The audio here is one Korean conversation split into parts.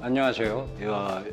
안녕하세요.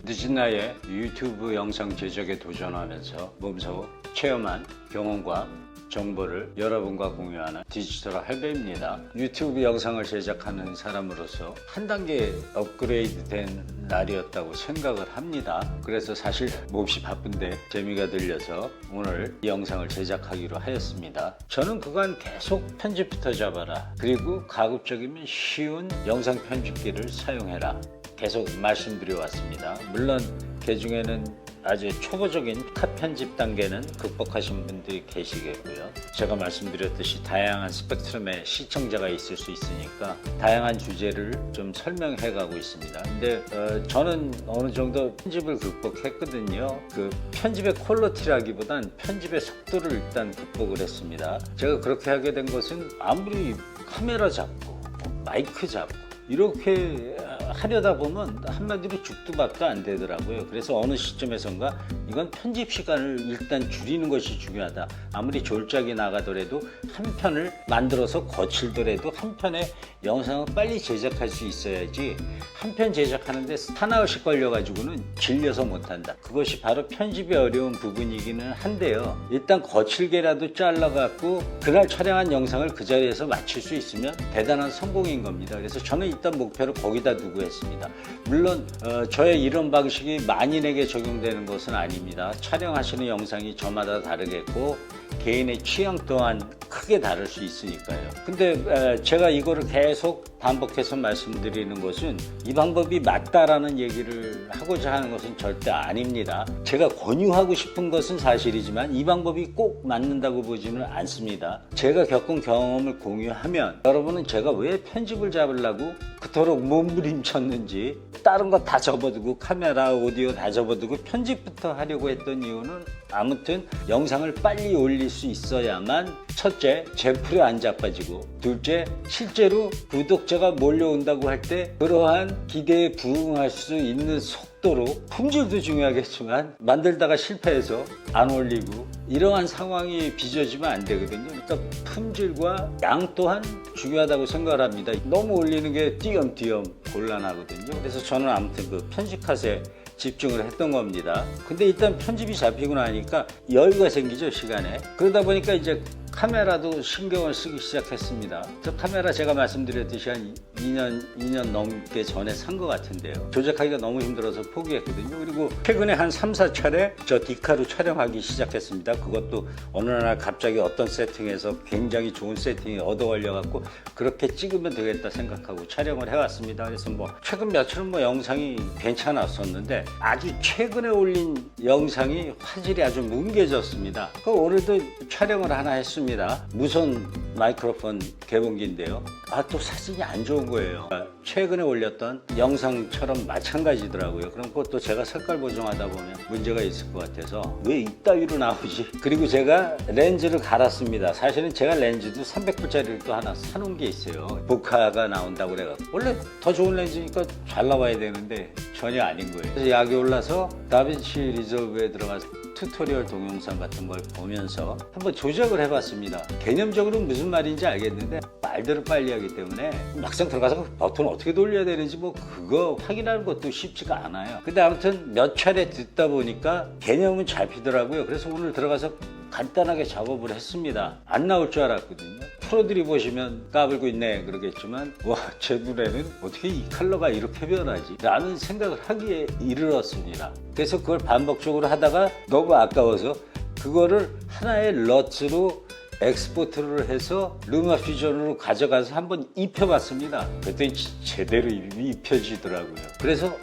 늦은 나이에 유튜브 영상 제작에 도전하면서 몸소 체험한 경험과 정보를 여러분과 공유하는 디지털 할배입니다. 유튜브 영상을 제작하는 사람으로서 한 단계 업그레이드 된 날이었다고 생각을 합니다. 그래서 사실 몹시 바쁜데 재미가 들려서 오늘 이 영상을 제작하기로 하였습니다. 저는 그간 계속 편집부터 잡아라, 그리고 가급적이면 쉬운 영상 편집기를 사용해라 계속 말씀드려 왔습니다. 물론 그 중에는 아주 초보적인 컷 편집 단계는 극복하신 분들이 계시겠고요. 제가 말씀드렸듯이 다양한 스펙트럼의 시청자가 있을 수 있으니까 다양한 주제를 좀 설명해 가고 있습니다. 근데 저는 어느 정도 편집을 극복했거든요. 그 편집의 퀄리티라기보단 편집의 속도를 일단 극복을 했습니다. 제가 그렇게 하게 된 것은 아무리 카메라 잡고 마이크 잡고 이렇게 하려다 보면 한마디로 죽도 밥도 안 되더라고요. 그래서 어느 시점에선가 이건 편집 시간을 일단 줄이는 것이 중요하다. 아무리 졸작이 나가더라도 한 편을 만들어서 거칠더라도 한 편의 영상을 빨리 제작할 수 있어야지 한 편 제작하는데 사나흘씩 걸려가지고는 질려서 못한다. 그것이 바로 편집이 어려운 부분이기는 한데요. 일단 거칠게라도 잘라갖고 그날 촬영한 영상을 그 자리에서 마칠 수 있으면 대단한 성공인 겁니다. 그래서 저는 일단 목표를 거기다 두고 했습니다. 물론 저의 이런 방식이 만인에게 적용되는 것은 아닙니다. 촬영하시는 영상이 저마다 다르겠고 개인의 취향 또한 크게 다를 수 있으니까요. 근데 제가 이거를 계속 반복해서 말씀드리는 것은 이 방법이 맞다라는 얘기를 하고자 하는 것은 절대 아닙니다. 제가 권유하고 싶은 것은 사실이지만 이 방법이 꼭 맞는다고 보지는 않습니다. 제가 겪은 경험을 공유하면 여러분은 제가 왜 편집을 잡으려고 그토록 몸부림쳤는지 다른 거 다 접어두고 카메라, 오디오 다 접어두고 편집부터 하려고 했던 이유는 아무튼 영상을 빨리 올릴 수 있어야만 첫째, 제 풀에 안 자빠지고 둘째, 실제로 구독자가 몰려온다고 할 때 그러한 기대에 부응할 수 있는 속도로 품질도 중요하겠지만 만들다가 실패해서 안 올리고 이러한 상황이 빚어지면 안 되거든요. 그러니까 품질과 양 또한 중요하다고 생각을 합니다. 너무 올리는 게 띄엄띄엄 곤란하거든요. 그래서 저는 아무튼 그 편집컷에 집중을 했던 겁니다. 근데 일단 편집이 잡히고 나니까 여유가 생기죠, 시간에. 그러다 보니까 이제 카메라도 신경을 쓰기 시작했습니다. 저 카메라 제가 말씀드렸듯이 한 2년 넘게 전에 산 것 같은데요. 조작하기가 너무 힘들어서 포기했거든요. 그리고 최근에 한 3, 4차례 저 디카로 촬영하기 시작했습니다. 그것도 어느 날 갑자기 어떤 세팅에서 굉장히 좋은 세팅이 얻어 걸려갖고 그렇게 찍으면 되겠다 생각하고 촬영을 해왔습니다. 그래서 최근 며칠은 영상이 괜찮았었는데 아주 최근에 올린 영상이 화질이 아주 뭉개졌습니다. 오늘도 촬영을 하나 했습니다. 무선 마이크로폰 개봉기인데요. 또 사진이 안 좋은 거예요. 최근에 올렸던 영상처럼 마찬가지더라고요. 그럼 그것도 제가 색깔 보정하다 보면 문제가 있을 것 같아서 왜 이따위로 나오지? 그리고 제가 렌즈를 갈았습니다. 사실은 제가 렌즈도 300불짜리를 또 하나 사놓은 게 있어요. 보카가 나온다고 그래가지고 원래 더 좋은 렌즈니까 잘 나와야 되는데 전혀 아닌 거예요. 그래서 약이 올라서 다빈치 리졸브에 들어가서 튜토리얼 동영상 같은 걸 보면서 한번 조작을 해봤습니다. 개념적으로는 무슨 말인지 알겠는데 말대로 빨리 하기 때문에 막상 들어가서 버튼을 어떻게 돌려야 되는지 그거 확인하는 것도 쉽지가 않아요. 근데 아무튼 몇 차례 듣다 보니까 개념은 잡히더라고요. 그래서 오늘 들어가서 간단하게 작업을 했습니다. 안 나올 줄 알았거든요. 프로들이 보시면 까불고 있네 그러겠지만 와, 제 눈에는 어떻게 이 컬러가 이렇게 변하지? 라는 생각을 하기에 이르렀습니다. 그래서 그걸 반복적으로 하다가 너무 아까워서 그거를 하나의 럿으로 엑스포트를 해서 루마 퓨전으로 가져가서 한번 입혀봤습니다. 그랬더니 제대로 입혀지더라고요. 그래서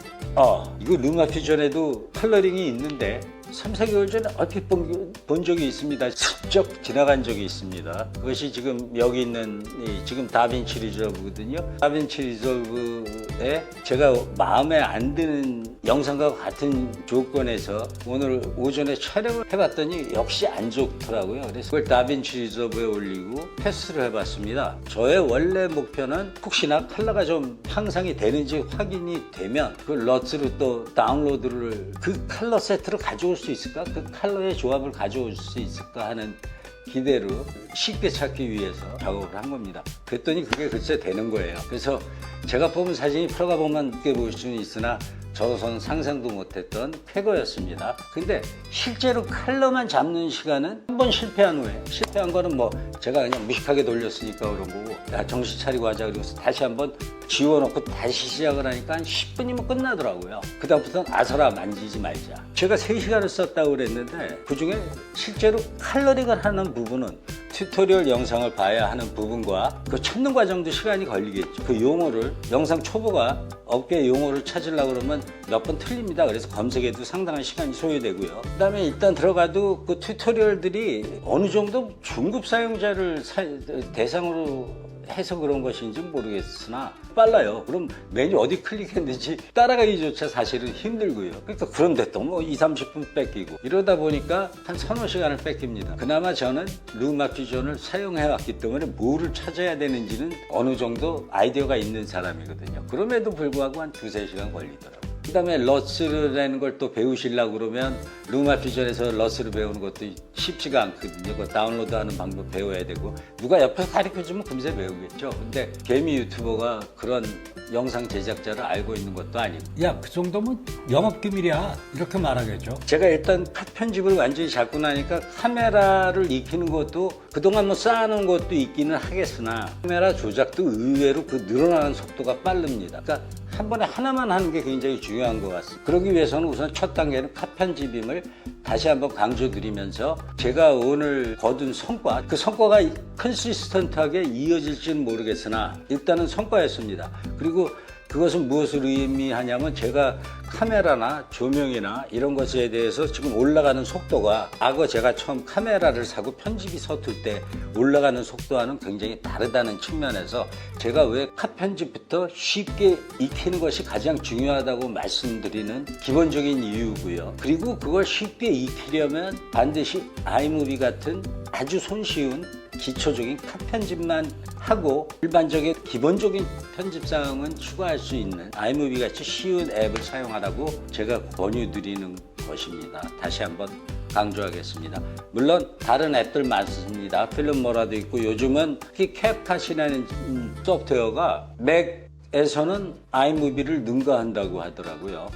이거 루마 퓨전에도 컬러링이 있는데 3, 4개월 전에 얼핏 본 적이 있습니다. 슬쩍 지나간 적이 있습니다. 그것이 지금 여기 있는 지금 다빈치 리졸브거든요. 다빈치 리졸브에 제가 마음에 안 드는 영상과 같은 조건에서 오늘 오전에 촬영을 해봤더니 역시 안 좋더라고요. 그래서 그걸 다빈치 리졸브에 올리고 테스트를 해봤습니다. 저의 원래 목표는 혹시나 컬러가 좀 향상이 되는지 확인이 되면 그 럿으로 또 다운로드를 그 컬러 세트를 가져올 수 있을까? 그 컬러의 조합을 가져올 수 있을까 하는 기대로 쉽게 찾기 위해서 작업을 한 겁니다. 그랬더니 그게 글쎄 되는 거예요. 그래서 제가 뽑은 사진이 들어가 보면 늦게 보일 수는 있으나 저로서는 상상도 못했던 쾌거였습니다. 근데 실제로 컬러만 잡는 시간은 한 번 실패한 후에, 실패한 거는 뭐 제가 그냥 무식하게 돌렸으니까 그런 거고, 야 정신 차리고 하자 그러고서 다시 한번 지워놓고 다시 시작을 하니까 한 10분이면 끝나더라고요. 그다음부터는 아서라 만지지 말자. 제가 3시간을 썼다고 그랬는데 그중에 실제로 컬러링을 하는 부분은 튜토리얼 영상을 봐야 하는 부분과 그 찾는 과정도 시간이 걸리겠죠. 그 용어를, 영상 초보가 업계 용어를 찾으려고 그러면 몇 번 틀립니다. 그래서 검색에도 상당한 시간이 소요되고요. 그 다음에 일단 들어가도 그 튜토리얼들이 어느 정도 중급 사용자를 대상으로 해서 그런 것인지 모르겠으나 빨라요. 그럼 메뉴 어디 클릭했는지 따라가기조차 사실은 힘들고요. 그러니까 그런데 또 뭐 20-30분 뺏기고 이러다 보니까 한 3-4시간을 뺏깁니다. 그나마 저는 루마 퓨전을 사용해왔기 때문에 뭐를 찾아야 되는지는 어느 정도 아이디어가 있는 사람이거든요. 그럼에도 불구하고 한 2-3시간 걸리더라고요. 그 다음에 러스라는 걸 또 배우시려고 그러면 루마 퓨전에서 러스를 배우는 것도 쉽지가 않거든요. 그 다운로드하는 방법 배워야 되고 누가 옆에서 가르쳐주면 금세 배우겠죠. 근데 개미 유튜버가 그런 영상 제작자를 알고 있는 것도 아니고. 야, 그 정도면 영업기밀이야. 이렇게 말하겠죠. 제가 일단 컷 편집을 완전히 잡고 나니까 카메라를 익히는 것도 그동안 뭐 쌓아놓은 것도 있기는 하겠으나 카메라 조작도 의외로 그 늘어나는 속도가 빠릅니다. 그러니까 한 번에 하나만 하는 게 굉장히 중요한 것 같습니다. 그러기 위해서는 우선 첫 단계는 컷 편집임을 다시 한번 강조드리면서 제가 오늘 거둔 성과, 그 성과가 컨시스턴트하게 이어질지는 모르겠으나 일단은 성과였습니다. 그리고 그것은 무엇을 의미하냐면 제가 카메라나 조명이나 이런 것에 대해서 지금 올라가는 속도가 과거 제가 처음 카메라를 사고 편집이 서툴 때 올라가는 속도와는 굉장히 다르다는 측면에서 제가 왜 컷 편집부터 쉽게 익히는 것이 가장 중요하다고 말씀드리는 기본적인 이유고요. 그리고 그걸 쉽게 익히려면 반드시 아이무비 같은 아주 손쉬운 기초적인 컷 편집만 하고 일반적인 기본적인 편집사항은 추가할 수 있는 아이무비 같이 쉬운 앱을 사용하라고 제가 권유드리는 것입니다. 다시 한번 강조하겠습니다. 물론 다른 앱들 많습니다. 필름모라도 있고 요즘은 특히 캡컷이라는 소프트웨어가 맥에서는 아이무비를 능가한다고 하더라고요.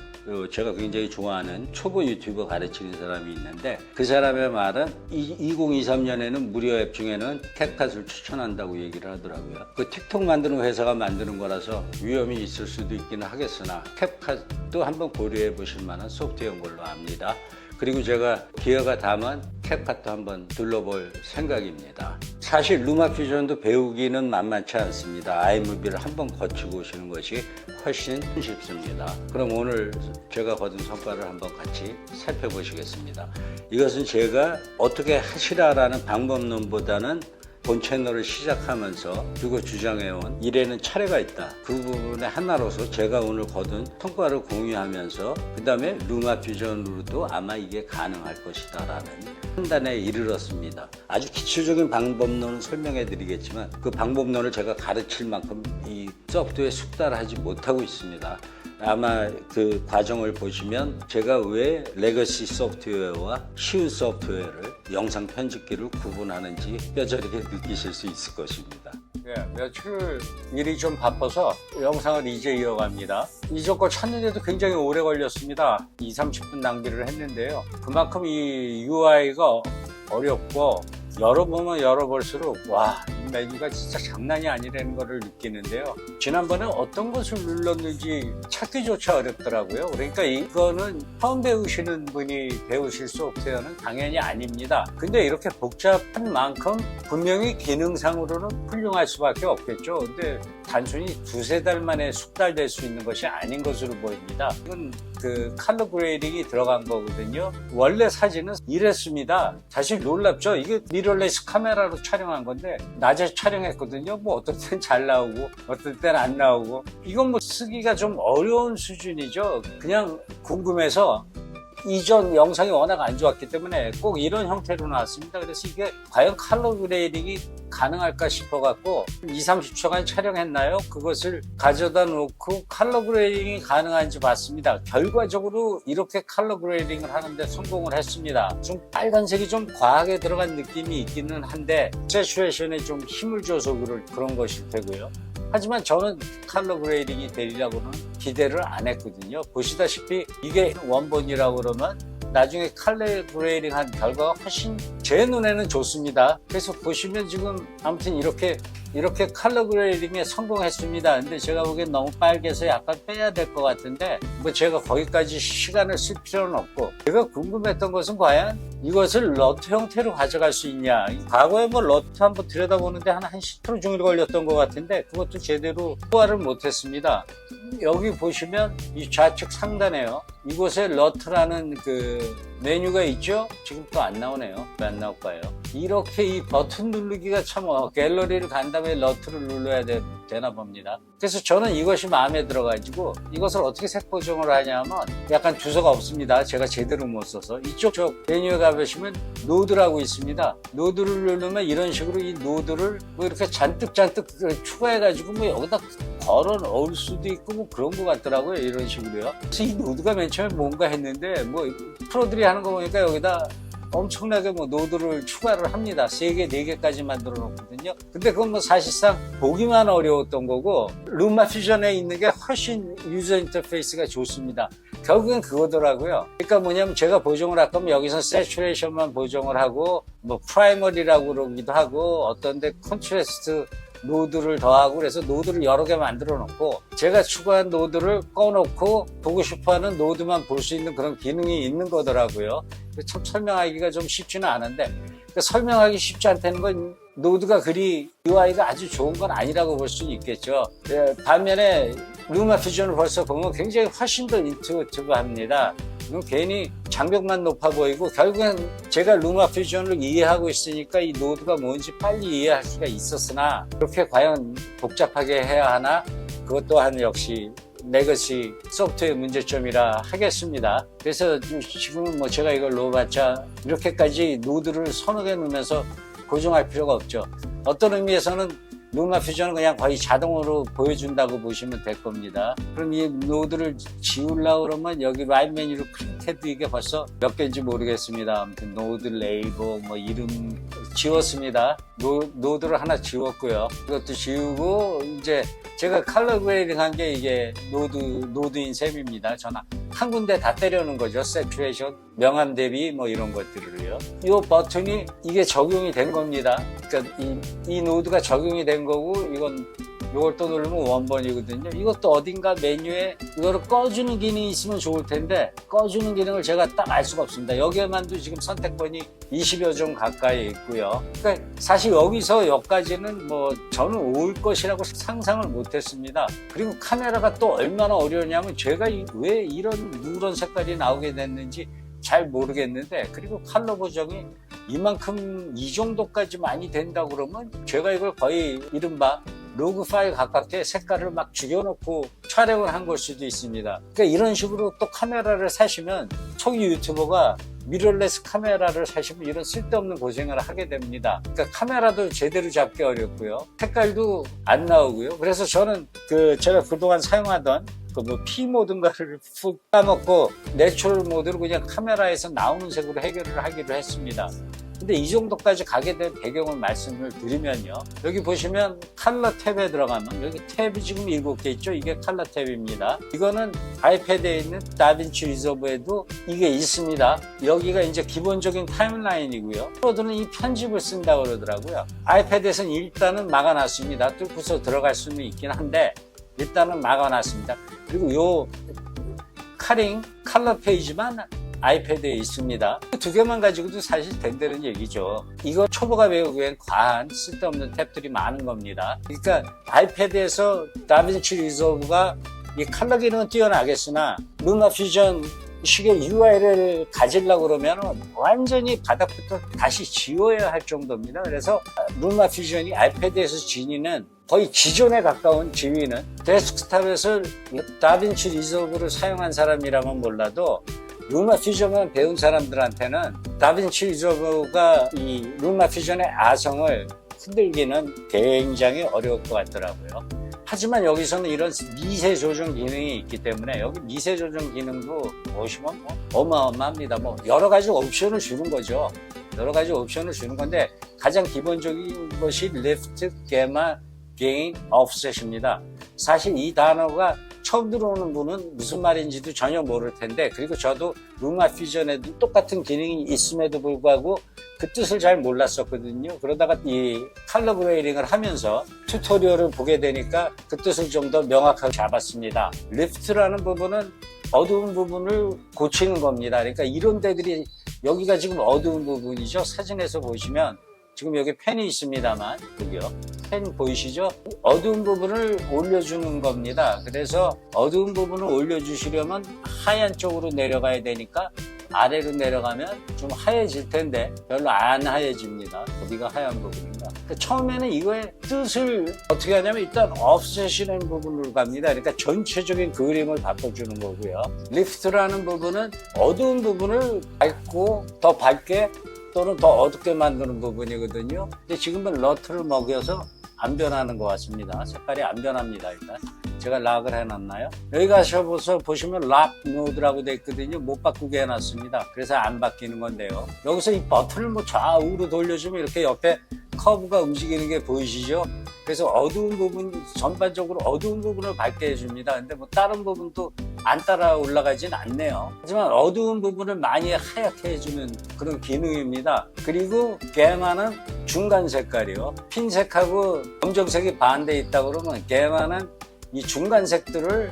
제가 굉장히 좋아하는 초보 유튜버 가르치는 사람이 있는데 그 사람의 말은 2023년에는 무료 앱 중에는 캡컷을 추천한다고 얘기를 하더라고요. 그 틱톡 만드는 회사가 만드는 거라서 위험이 있을 수도 있기는 하겠으나 캡컷도 한번 고려해 보실 만한 소프트웨어인 걸로 압니다. 그리고 제가 기회가 닿으면 캡컷도 한번 둘러볼 생각입니다. 사실 루마 퓨전도 배우기는 만만치 않습니다. 아이무비를 한번 거치고 오시는 것이 훨씬 쉽습니다. 그럼 오늘 제가 거둔 성과를 한번 같이 살펴보시겠습니다. 이것은 제가 어떻게 하시라라는 방법론보다는 본 채널을 시작하면서 두고 주장해온 일에는 차례가 있다. 그 부분의 하나로서 제가 오늘 거둔 성과를 공유하면서 그 다음에 루마 퓨전으로도 아마 이게 가능할 것이다 라는 판단에 이르렀습니다. 아주 기초적인 방법론은 설명해 드리겠지만 그 방법론을 제가 가르칠 만큼 이 소프트웨어에 숙달하지 못하고 있습니다. 아마 그 과정을 보시면 제가 왜 레거시 소프트웨어와 쉬운 소프트웨어를 영상 편집기를 구분하는지 뼈저리게 느끼실 수 있을 것입니다. 네, 며칠 일이 좀 바빠서 영상을 이제 이어갑니다. 이전 거 찾는데도 굉장히 오래 걸렸습니다. 20-30분 낭비를 했는데요. 그만큼 이 UI가 어렵고 열어보면 열어볼수록 와, 이 메뉴가 진짜 장난이 아니라는 것을 느끼는데요. 지난번에 어떤 것을 눌렀는지 찾기조차 어렵더라고요. 그러니까 이거는 처음 배우시는 분이 배우실 소프트웨어는 당연히 아닙니다. 근데 이렇게 복잡한 만큼 분명히 기능상으로는 훌륭할 수밖에 없겠죠. 근데 단순히 2-3달 만에 숙달될 수 있는 것이 아닌 것으로 보입니다. 이건 그 컬러 그레이딩이 들어간 거거든요. 원래 사진은 이랬습니다. 사실 놀랍죠. 이게 미러레스 카메라로 촬영한 건데 낮에 촬영했거든요. 뭐 어떨 땐 잘 나오고 어떨 땐 안 나오고 이건 뭐 쓰기가 좀 어려운 수준이죠. 그냥 궁금해서 이전 영상이 워낙 안 좋았기 때문에 꼭 이런 형태로 나왔습니다. 그래서 이게 과연 컬러 그레이딩이 가능할까 싶어갖고 2, 30초간 촬영했나요? 그것을 가져다 놓고 컬러 그레이딩이 가능한지 봤습니다. 결과적으로 이렇게 컬러 그레이딩을 하는데 성공을 했습니다. 좀 빨간색이 좀 과하게 들어간 느낌이 있기는 한데 세츄레이션에 좀 힘을 줘서 그런 것일 테고요. 하지만 저는 컬러 그레이딩이 되리라고는 기대를 안 했거든요. 보시다시피 이게 원본이라고 그러면 나중에 컬러 그레이딩한 결과가 훨씬 제 눈에는 좋습니다. 그래서 보시면 지금 아무튼 이렇게 컬러 그레이딩에 성공했습니다. 근데 제가 보기엔 너무 빨개서 약간 빼야 될 것 같은데 뭐 제가 거기까지 시간을 쓸 필요는 없고, 제가 궁금했던 것은 과연 이것을 러트 형태로 가져갈 수 있냐. 과거에 뭐 러트 한번 들여다보는데 한 10% 종일 걸렸던 것 같은데 그것도 제대로 소화를 못했습니다. 여기 보시면 이 좌측 상단에요, 이곳에 러트라는 그 메뉴가 있죠. 지금 또 안 나오네요. 왜 안 나올까요? 이렇게 이 버튼 누르기가 참 갤러리를 간 다음에 러트를 눌러야 되나 봅니다. 그래서 저는 이것이 마음에 들어가지고 이것을 어떻게 색 보정을 하냐면 약간 주소가 없습니다. 제가 제대로 못 써서. 이쪽 저 메뉴에 가보시면 노드라고 있습니다. 노드를 누르면 이런 식으로 이 노드를 뭐 이렇게 잔뜩 추가해가지고 뭐 여기다 걸어 넣을 수도 있고 뭐 그런 것 같더라고요. 이런 식으로요. 그래서 이 노드가 맨 처음에 뭔가 했는데 뭐 프로들이 하는 거 보니까 여기다 엄청나게 뭐 노드를 추가를 합니다. 3개, 4개까지 만들어 놓거든요. 근데 그건 뭐 사실상 보기만 어려웠던 거고, 루마 퓨전에 있는 게 훨씬 유저 인터페이스가 좋습니다. 결국엔 그거더라고요. 그러니까 뭐냐면 제가 보정을 할 거면 여기서 세츄레이션만 보정을 하고 뭐 프라이머리라고 그러기도 하고 어떤데 컨트라스트 노드를 더하고, 그래서 노드를 여러 개 만들어 놓고 제가 추가한 노드를 꺼놓고 보고 싶어하는 노드만 볼 수 있는 그런 기능이 있는 거더라고요. 참 설명하기가 좀 쉽지는 않은데, 그러니까 설명하기 쉽지 않다는 건 노드가 그리 UI가 아주 좋은 건 아니라고 볼 수는 있겠죠. 반면에 루마 퓨전을 벌써 보면 굉장히 훨씬 더 인투이티브합니다. 괜히 장벽만 높아 보이고, 결국엔 제가 루마 퓨전을 이해하고 있으니까 이 노드가 뭔지 빨리 이해할 수가 있었으나 그렇게 과연 복잡하게 해야 하나, 그것 또한 역시 레거시 소프트웨어 문제점이라 하겠습니다. 그래서 지금은 뭐 제가 이걸 넣어봤자 이렇게까지 노드를 서너 개 넣으면서 고정할 필요가 없죠. 어떤 의미에서는 루마 퓨전은 그냥 거의 자동으로 보여준다고 보시면 될 겁니다. 그럼 이 노드를 지우려고 그러면 여기 라인 메뉴로 클릭해도 이게 벌써 몇 개인지 모르겠습니다. 아무튼 노드 레이버 뭐 이름 지웠습니다. 노드를 하나 지웠고요. 이것도 지우고, 이제 제가 컬러 그레이딩 한 게 이게 노드인 셈입니다. 저는 한 군데 다 때려놓은 거죠. 세츄레이션, 명암 대비 뭐 이런 것들을요. 이 버튼이 이게 적용이 된 겁니다. 그러니까 이 노드가 적용이 된 거고, 이걸 또 누르면 원본이거든요. 이것도 어딘가 메뉴에 이거를 꺼주는 기능이 있으면 좋을 텐데 꺼주는 기능을 제가 딱 알 수가 없습니다. 여기에만도 지금 선택권이 20여 종 가까이 있고요. 그러니까 사실 여기까지는 뭐 저는 올 것이라고 상상을 못했습니다. 그리고 카메라가 또 얼마나 어려우냐면 제가 왜 이런 누런 색깔이 나오게 됐는지 잘 모르겠는데, 그리고 컬러 보정이 이만큼 이 정도까지 많이 된다고 그러면 제가 이걸 거의 이른바 로그 파일 가깝게 색깔을 막 죽여놓고 촬영을 한 걸 수도 있습니다. 그러니까 이런 식으로 또 카메라를 사시면, 초기 유튜버가 미러레스 카메라를 사시면 이런 쓸데없는 고생을 하게 됩니다. 그러니까 카메라도 제대로 잡기 어렵고요. 색깔도 안 나오고요. 그래서 저는 제가 그동안 사용하던 뭐 P 모드인가를 푹 까먹고 내추럴 모드로 그냥 카메라에서 나오는 색으로 해결을 하기로 했습니다. 근데 이 정도까지 가게 된 배경을 말씀을 드리면요. 여기 보시면 컬러 탭에 들어가면 여기 탭이 지금 7개 있죠. 이게 컬러 탭입니다. 이거는 아이패드에 있는 다빈치 리저브에도 이게 있습니다. 여기가 이제 기본적인 타임라인이고요. 프로들은 이 편집을 쓴다고 그러더라고요. 아이패드에서는 일단은 막아놨습니다. 뚫고서 들어갈 수는 있긴 한데 일단은 막아놨습니다. 그리고 요 카링 컬러 페이지만 아이패드에 있습니다. 두 개만 가지고도 사실 된다는 얘기죠. 이거 초보가 배우기엔 과한 쓸데없는 탭들이 많은 겁니다. 그러니까 아이패드에서 다빈치 리solve가 이 컬러 기능은 뛰어나겠으나 루마 퓨전 식의 UI를 가지려고 그러면 완전히 바닥부터 다시 지워야 할 정도입니다. 그래서 루마 퓨전이 아이패드에서 지니는 거의 기존에 가까운 지위는, 데스크탑에서 다빈치 리solve를 사용한 사람이라면 몰라도 루마 퓨전만 배운 사람들한테는 다빈치 리solve가 이 루마 퓨전의 아성을 흔들기는 굉장히 어려울 것 같더라고요. 하지만 여기서는 이런 미세 조정 기능이 있기 때문에 여기 미세 조정 기능도 보시면 뭐 어마어마합니다. 뭐 여러 가지 옵션을 주는 거죠. 여러 가지 옵션을 주는 건데 가장 기본적인 것이 Lift, Gamma, Gain, Offset입니다. 사실 이 단어가 처음 들어오는 분은 무슨 말인지도 전혀 모를 텐데, 그리고 저도 루마 퓨전에도 똑같은 기능이 있음에도 불구하고 그 뜻을 잘 몰랐었거든요. 그러다가 이 컬러 그레이딩을 하면서 튜토리얼을 보게 되니까 그 뜻을 좀 더 명확하게 잡았습니다. 리프트라는 부분은 어두운 부분을 고치는 겁니다. 그러니까 이런 데들이 여기가 지금 어두운 부분이죠. 사진에서 보시면 지금 여기 펜이 있습니다만, 여기요. 펜 보이시죠? 어두운 부분을 올려주는 겁니다. 그래서 어두운 부분을 올려주시려면 하얀 쪽으로 내려가야 되니까 아래로 내려가면 좀 하얘질 텐데 별로 안 하얘집니다. 어디가 하얀 부분인가? 그러니까 처음에는 이거의 뜻을 어떻게 하냐면 일단 offset이라는 부분으로 갑니다. 그러니까 전체적인 그림을 바꿔주는 거고요. 리프트라는 부분은 어두운 부분을 밝고 더 밝게 또는 더 어둡게 만드는 부분이거든요. 근데 지금은 러트를 먹여서 안 변하는 것 같습니다. 색깔이 안 변합니다. 일단 제가 락을 해놨나요? 여기 가셔서 보시면 락 모드라고 되어 있거든요. 못 바꾸게 해놨습니다. 그래서 안 바뀌는 건데요. 여기서 이 버튼을 뭐 좌우로 돌려주면 이렇게 옆에 커브가 움직이는 게 보이시죠? 그래서 어두운 부분, 전반적으로 어두운 부분을 밝게 해줍니다. 근데 뭐 다른 부분도 안 따라 올라가진 않네요. 하지만 어두운 부분을 많이 하얗게 해주는 그런 기능입니다. 그리고 게마는 중간 색깔이요. 핀색하고 검정색이 반대에 있다 그러면 게마는 이 중간색들을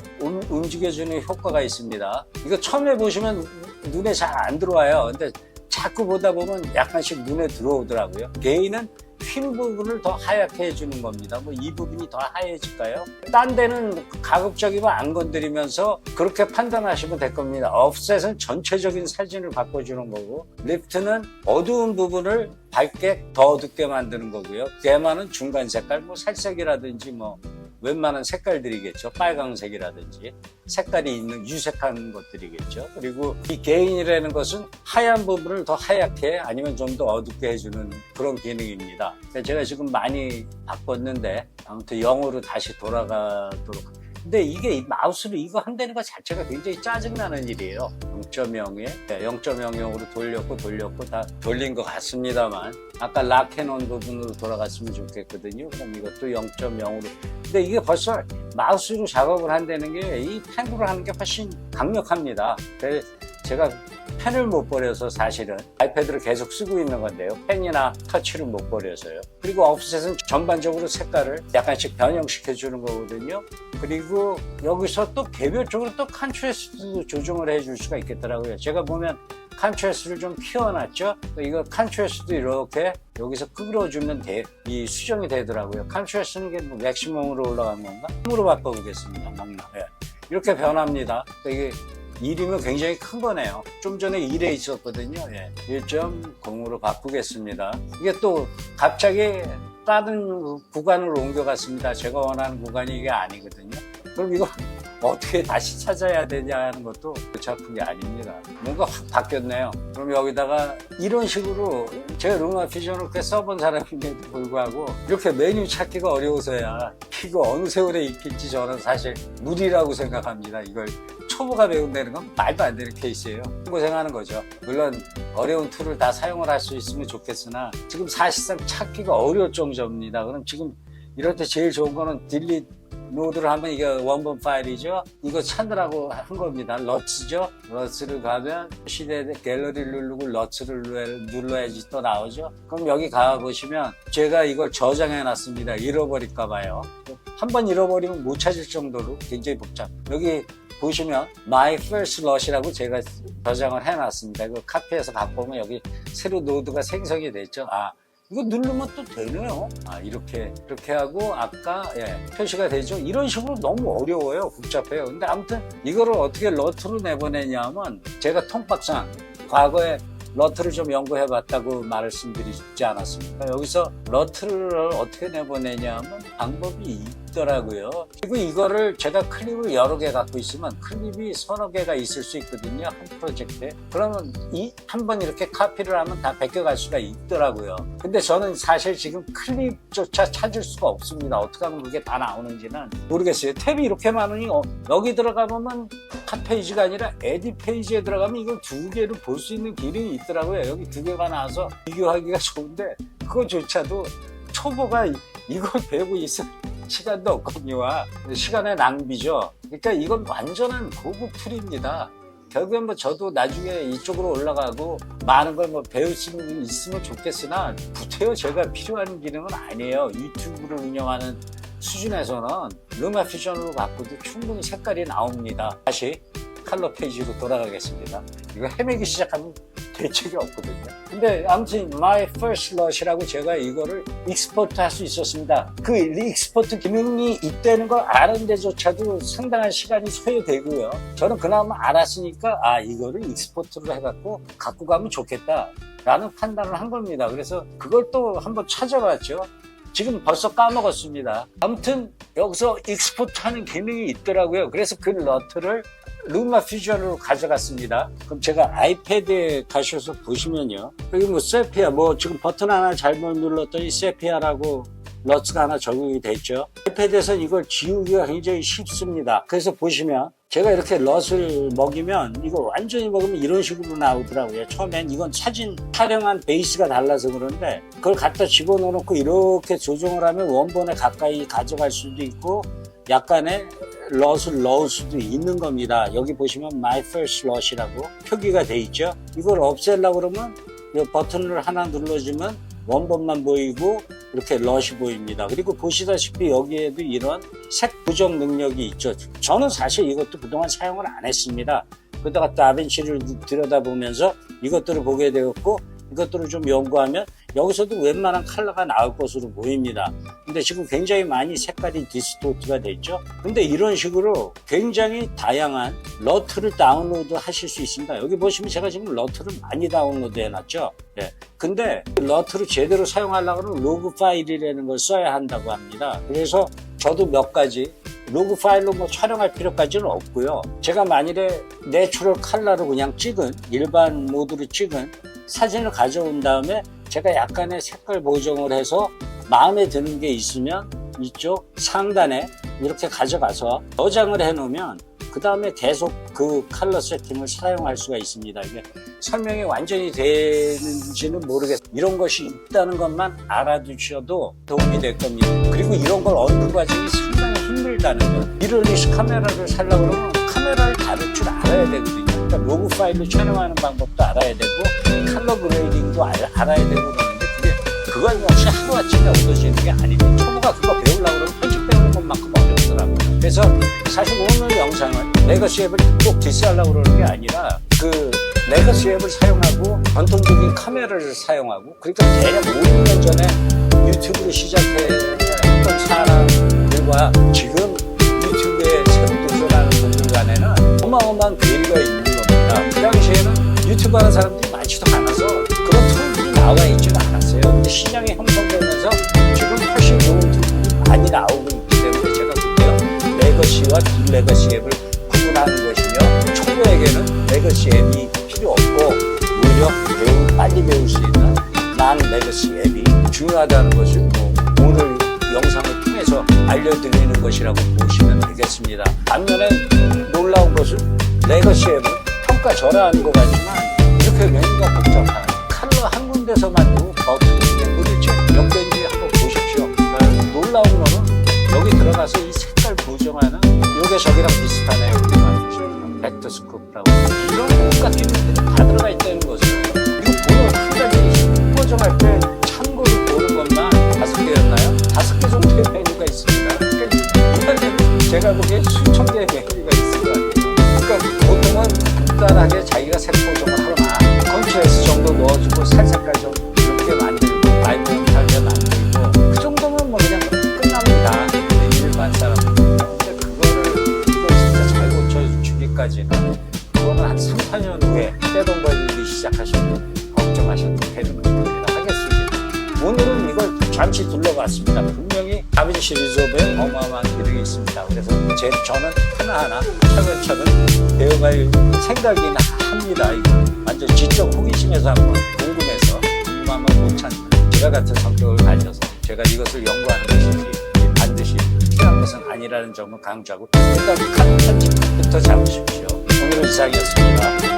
움직여주는 효과가 있습니다. 이거 처음에 보시면 눈에 잘 안 들어와요. 근데 자꾸 보다 보면 약간씩 눈에 들어오더라고요. 게인은 휜 부분을 더 하얗게 해주는 겁니다. 뭐 이 부분이 더 하얘질까요? 딴 데는 가급적이면 안 건드리면서 그렇게 판단하시면 될 겁니다. offset은 전체적인 사진을 바꿔주는 거고, 리프트는 어두운 부분을 밝게 더 어둡게 만드는 거고요. 게마는 중간 색깔, 뭐 살색이라든지 뭐 웬만한 색깔들이겠죠. 빨강색이라든지 색깔이 있는 유색한 것들이겠죠. 그리고 이 게인이라는 것은 하얀 부분을 더 하얗게 아니면 좀 더 어둡게 해주는 그런 기능입니다. 제가 지금 많이 바꿨는데 아무튼 0으로 다시 돌아가도록. 근데 이게 마우스로 이거 한다는 것 자체가 굉장히 짜증나는 일이에요. 0.0에 0.00으로 돌렸고 다 돌린 것 같습니다만, 아까 락 해놓은 부분으로 돌아갔으면 좋겠거든요. 그럼 이것도 0.0으로. 근데 이게 벌써 마우스로 작업을 한다는 게 이 펜으로 하는 게 훨씬 강력합니다. 그래서 제가 펜을 못 버려서 사실은 아이패드를 계속 쓰고 있는 건데요. 펜이나 터치를 못 버려서요. 그리고 offset은 전반적으로 색깔을 약간씩 변형시켜 주는 거거든요. 그리고 여기서 또 개별적으로 또 컨트라스트도 조정을 해줄 수가 있겠더라고요. 제가 보면 컨트라스트를 좀 키워놨죠. 이거 컨트라스트도 이렇게 여기서 끌어주면 이 수정이 되더라고요. 컨트라스트는 게 뭐 맥시멈으로 올라간 건가? 0으로 바꿔보겠습니다. 네. 이렇게 변합니다. 이게 1이면 굉장히 큰 거네요. 좀 전에 1에 있었거든요. 1.0으로 바꾸겠습니다. 이게 또 갑자기 다른 구간으로 옮겨갔습니다. 제가 원하는 구간이 이게 아니거든요. 그럼 이거 어떻게 다시 찾아야 되냐는 것도 그렇지 아픈 게 아닙니다. 뭔가 확 바뀌었네요. 그럼 여기다가 이런 식으로 제가 루마 퓨전을 꽤 써본 사람인데도 불구하고 이렇게 메뉴 찾기가 어려워서야 이거 어느 세월에 익힐지 저는 사실 무리라고 생각합니다. 이걸 초보가 배운다는 건 말도 안 되는 케이스예요. 고생하는 거죠. 물론 어려운 툴을 다 사용을 할 수 있으면 좋겠으나 지금 사실상 찾기가 어려울 정도입니다. 그럼 지금 이럴 때 제일 좋은 거는 딜리트 노드를 하면 이게 원본 파일이죠. 이거 찾으라고 한 겁니다. 러츠죠. 러츠를 가면 시대 갤러리를 누르고 러츠를 눌러야지 또 나오죠. 그럼 여기 가보시면 제가 이걸 저장해 놨습니다. 잃어버릴까 봐요. 한번 잃어버리면 못 찾을 정도로 굉장히 복잡. 여기 보시면 My First Rush라고 제가 저장을 해놨습니다. 이거 카피해서 갖고 오면 여기 새로 노드가 생성이 됐죠. 이거 누르면 또 되네요. 이렇게 하고 아까 표시가 되죠. 이런 식으로 너무 어려워요. 복잡해요. 근데 아무튼 이거를 어떻게 러트로 내보내냐면 제가 통박상 과거에 러트를 좀 연구해 봤다고 말씀드리지 않았습니까? 여기서 러트를 어떻게 내보내냐면 방법이 있더라고요. 그리고 이거를 제가 클립을 여러 개 갖고 있으면 클립이 서너 개가 있을 수 있거든요. 한 프로젝트에. 그러면 한 번 이렇게 카피를 하면 다 베껴갈 수가 있더라고요. 근데 저는 사실 지금 클립조차 찾을 수가 없습니다. 어떻게 하면 그게 다 나오는지는 모르겠어요. 탭이 이렇게 많으니 여기 들어가보면 탑 페이지가 아니라 에디 페이지에 들어가면 이걸 두 개를 볼 수 있는 기능이 있더라고요. 여기 두 개가 나와서 비교하기가 좋은데 그거조차도 초보가 이걸 배우고 있을 시간도 없거든요. 시간의 낭비죠. 그러니까 이건 완전한 고급 툴입니다. 결국엔 뭐 저도 나중에 이쪽으로 올라가고 많은 걸 뭐 배울 수 있으면 좋겠으나 구태여 제가 필요한 기능은 아니에요. 유튜브를 운영하는 수준에서는 루마 퓨전으로 바꿔도 충분히 색깔이 나옵니다. 다시 컬러 페이지로 돌아가겠습니다. 이거 헤매기 시작하면 대책이 없거든요. 근데 아무튼 My First Lush라고 제가 이거를 익스포트 할 수 있었습니다. 그 익스포트 기능이 있다는 걸 아는 데조차도 상당한 시간이 소요되고요. 저는 그나마 알았으니까 이거를 익스포트로 해갖고 갖고 가면 좋겠다 라는 판단을 한 겁니다. 그래서 그걸 또 한번 찾아봤죠. 지금 벌써 까먹었습니다. 아무튼 여기서 익스포트 하는 기능이 있더라고요. 그래서 그 러트를 루마 퓨전으로 가져갔습니다. 그럼 제가 아이패드에 가셔서 보시면요. 여기 뭐 세피아, 지금 버튼 하나 잘못 눌렀더니 세피아라고 러트가 하나 적용이 됐죠. 아이패드에서는 이걸 지우기가 굉장히 쉽습니다. 그래서 보시면 제가 이렇게 럿을 먹이면 이거 완전히 먹으면 이런 식으로 나오더라고요. 처음엔 이건 사진 촬영한 베이스가 달라서 그런데 그걸 갖다 집어넣어놓고 이렇게 조정을 하면 원본에 가까이 가져갈 수도 있고 약간의 럿을 넣을 수도 있는 겁니다. 여기 보시면 My First Lush이라고 표기가 돼 있죠. 이걸 없애려고 그러면 이 버튼을 하나 눌러주면 원본만 보이고 이렇게 럿이 보입니다. 그리고 보시다시피 여기에도 이런 색 부정 능력이 있죠. 저는 사실 이것도 그동안 사용을 안 했습니다. 그러다가 다빈치를 들여다보면서 이것들을 보게 되었고 이것들을 좀 연구하면 여기서도 웬만한 컬러가 나올 것으로 보입니다. 근데 지금 굉장히 많이 색깔이 디스토트가 됐죠. 근데 이런 식으로 굉장히 다양한 러트를 다운로드 하실 수 있습니다. 여기 보시면 제가 지금 러트를 많이 다운로드 해놨죠. 네. 근데 러트를 제대로 사용하려면 로그 파일이라는 걸 써야 한다고 합니다. 그래서 저도 몇 가지 로그 파일로 촬영할 필요까지는 없고요. 제가 만일에 내추럴 컬러로 그냥 찍은 일반 모드로 찍은 사진을 가져온 다음에 제가 약간의 색깔 보정을 해서 마음에 드는 게 있으면 이쪽 상단에 이렇게 가져가서 저장을 해 놓으면 그 다음에 계속 그 컬러 세팅을 사용할 수가 있습니다. 이게 설명이 완전히 되는지는 모르겠어요. 이런 것이 있다는 것만 알아두셔도 도움이 될 겁니다. 그리고 이런 걸 얻는 과정이 상당히 힘들다는 것. 미러리스 카메라를 살려고 그러면 카메라를 다룰 줄 알아야 되거든요. 그러니까 로그 파일로 촬영하는 방법도 알아야 되고 컬러 그레이딩도 알아야 되고 그러는데 그건 역시 하루아침에 얻어지는 게 아니고 초보가 그거 배우려고 그러면 편집 배우는 것만큼 어렵더라고요. 그래서 사실 오늘 영상은 레거시 앱을 꼭 디스하려고 그러는 게 아니라 그 레거시 앱을 사용하고 전통적인 카메라를 사용하고 그러니까 대략 5년 전에 유튜브를 시작했던 사람들과 지금 유튜브에 새로 도전하는 분들 간에는 어마어마한 괴리가 있는 겁니다. 그 당시에는 유튜브 하는 사람들이 많지도 않아서 그런 툴들이 나와 있지는 않았어요. 근데 시장이 형성되면서 지금 훨씬 좋은 툴들이 많이 나오고 있기 때문에 제가 볼게요. 레거시와 뒷레거시 앱을 구분하는 것이며 초보에게는 레거시 앱이 필요 없고 오히려 빨리 배울 수 있는 난 레거시 앱이 중요하다는 것을 오늘 영상을 통해서 알려드리는 것이라고 보시면 되겠습니다. 반면에 놀라운 것은 레거시 앱은 평가절하하는 것 같지만 이렇게 메뉴가 복잡한 컬러 한 군데서만도 버튼이 도대체 몇 개인지 한번 보십시오. 놀라운 거는 여기 들어가서 이 색깔 보정하는 요게 저기랑 비슷하네요. 벡터스코프라고 이런 온갖 기능들이 다 들어가 있다는 거죠. 그리고 보는 한 가지 보정할 때 참고로 보는 것만 5개였나요? 5개 정도의 메뉴가 있습니다. 그러니까 제가 보기엔 수천 개의 메뉴가 있을 것 같아요. 그러니까 보통은 간단하게 자기가 색 보정을 하거나 컨트라스트 정도 넣어주고 살색깔 좀 이렇게 만들고 바이브런트하게 만들고 그 정도면 뭐 그냥 끝납니다. 일반 사람은. 근데 그거를 진짜 잘 고쳐주기까지는 그거는 한 3, 4년 후에 떼돈 벌리기 시작하셔도 걱정하셔도 되는 부분이라 하겠습니다. 오늘은 이걸 잠시 둘러봤습니다. 분명히 다빈치 리조브에 어마어마한 기능이 있습니다. 그래서 저는 하나하나 차근차근 배워갈 생각이긴 합니다. 이거 완전 지적 호기심에서 한번 궁금해서 궁금하면 못 찾는 제가 같은 성격을 가져서 제가 이것을 연구하는 것이 반드시 필요한 것은 아니라는 점을 강조하고 일단 칸부터 잡으십시오. 오늘은 이상이었습니다.